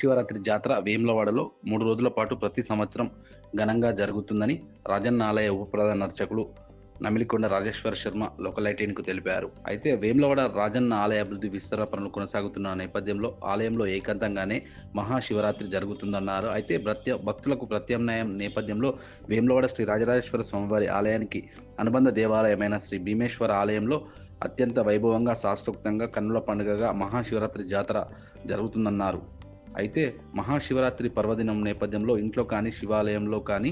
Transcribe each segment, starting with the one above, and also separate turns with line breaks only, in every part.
మహాశివరాత్రి జాతర వేములవాడలో 3 రోజుల పాటు ప్రతి సంవత్సరం ఘనంగా జరుగుతుందని రాజన్న ఆలయ ఉప ప్రధాన అర్చకులు నమిలికొండ రాజేశ్వర శర్మ లోకల్ 18కు తెలిపారు. అయితే వేములవాడ రాజన్న ఆలయ అభివృద్ధి విస్తరణ పనులు కొనసాగుతున్న నేపథ్యంలో ఆలయంలో ఏకాంతంగానే మహాశివరాత్రి జరుగుతుందన్నారు. అయితే భక్తులకు ప్రత్యామ్నాయం నేపథ్యంలో వేములవాడ శ్రీ రాజరాజేశ్వర స్వామివారి ఆలయానికి అనుబంధ దేవాలయమైన శ్రీ భీమేశ్వర ఆలయంలో అత్యంత వైభవంగా శాస్త్రోక్తంగా కన్నుల పండుగగా మహాశివరాత్రి జాతర జరుగుతుందన్నారు. అయితే మహాశివరాత్రి పర్వదినం నేపథ్యంలో ఇంట్లో కానీ శివాలయంలో కానీ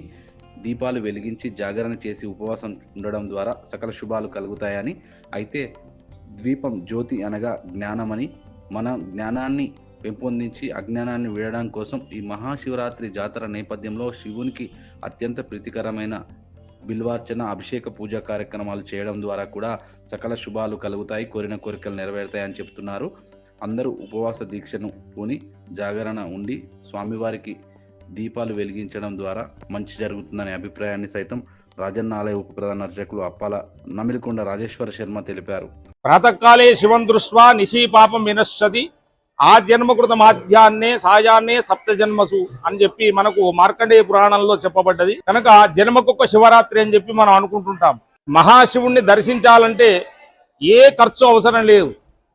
దీపాలు వెలిగించి జాగరణ చేసి ఉపవాసం ఉండడం ద్వారా సకల శుభాలు కలుగుతాయని, అయితే ద్వీపం జ్యోతి అనగా జ్ఞానమని, మన జ్ఞానాన్ని పెంపొందించి అజ్ఞానాన్ని వీడడం కోసం ఈ మహాశివరాత్రి జాతర నేపథ్యంలో శివునికి అత్యంత ప్రీతికరమైన బిల్వార్చన అభిషేక పూజా కార్యక్రమాలు చేయడం ద్వారా కూడా సకల శుభాలు కలుగుతాయి, కోరిన కోరికలు నెరవేరుతాయని చెప్తున్నారు. అందరూ ఉపవాస దీక్షను పూని జాగరణ ఉండి స్వామివారికి దీపాలు వెలిగించడం ద్వారా మంచి జరుగుతుందనే అభిప్రాయాన్ని సైతం రాజన్న ఆలయ ఉప ప్రధాన అర్చకులు అప్పాల నమిలికొండ రాజేశ్వర శర్మ తెలిపారు.
ప్రాతకాలే శివం దృష్ట్వా నిశీ పాపం వినశ్యతి ఆ జన్మకృత మాధ్యాన్నే సాయాన్నే సప్త జన్మసు అని చెప్పి మనకు మార్కండేయ పురాణంలో చెప్పబడ్డది. కనుక జన్మకొక్క శివరాత్రి అని చెప్పి మనం అనుకుంటుంటాం. మహాశివుణ్ణి దర్శించాలంటే ఏ ఖర్చు అవసరం లేదు.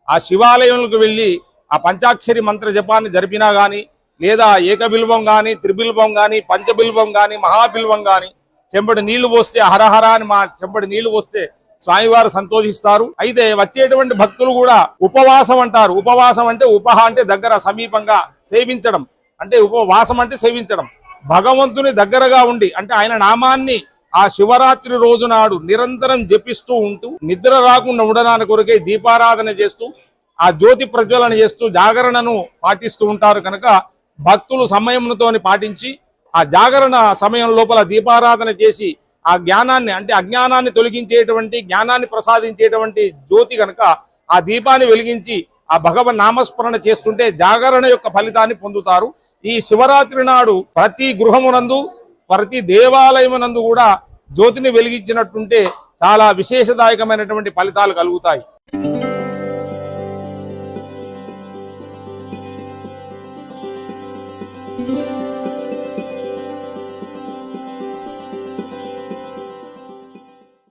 ఆ శివాలయంలోకి వెళ్ళి ఆ పంచాక్షరి మంత్ర జపాన్ని జరిపినా గాని, లేదా ఏకబిల్వం గాని, త్రిబిల్వం గాని, పంచబిల్వం గాని, మహాబిల్వం గాని చెంబడి నీళ్లు పోస్తే హరహర అని మా చెంబడి నీళ్లు పోస్తే స్వామివారు సంతోషిస్తారు. అయితే వచ్చేటువంటి భక్తులు కూడా ఉపవాసం అంటారు. ఉపవాసం అంటే ఉపహ అంటే దగ్గర, సమీపంగా, సేవించడం అంటే ఉపవాసం అంటే సేవించడం. భగవంతుని దగ్గరగా ఉండి అంటే ఆయన నామాన్ని ఆ శివరాత్రి రోజు నాడు నిరంతరం జపిస్తూ ఉంటూ నిద్ర రాకుండా ఉండడానికి కొరకే దీపారాధన చేస్తూ ఆ జ్యోతి ప్రజ్వలన చేస్తూ జాగరణను పాటిస్తూ ఉంటారు. కనుక భక్తులు సమయంతో పాటించి ఆ జాగరణ సమయం లోపల దీపారాధన చేసి ఆ జ్ఞానాన్ని అంటే అజ్ఞానాన్ని తొలగించేటువంటి, జ్ఞానాన్ని ప్రసాదించేటువంటి జ్యోతి కనుక ఆ దీపాన్ని వెలిగించి ఆ భగవన్ నామస్మరణ చేస్తుంటే జాగరణ యొక్క ఫలితాన్ని పొందుతారు. ఈ శివరాత్రి నాడు ప్రతి గృహమునందు ప్రతి దేవాలయమునందు కూడా జ్యోతిని వెలిగించినట్టుంటే చాలా విశేషదాయకమైనటువంటి ఫలితాలు కలుగుతాయి.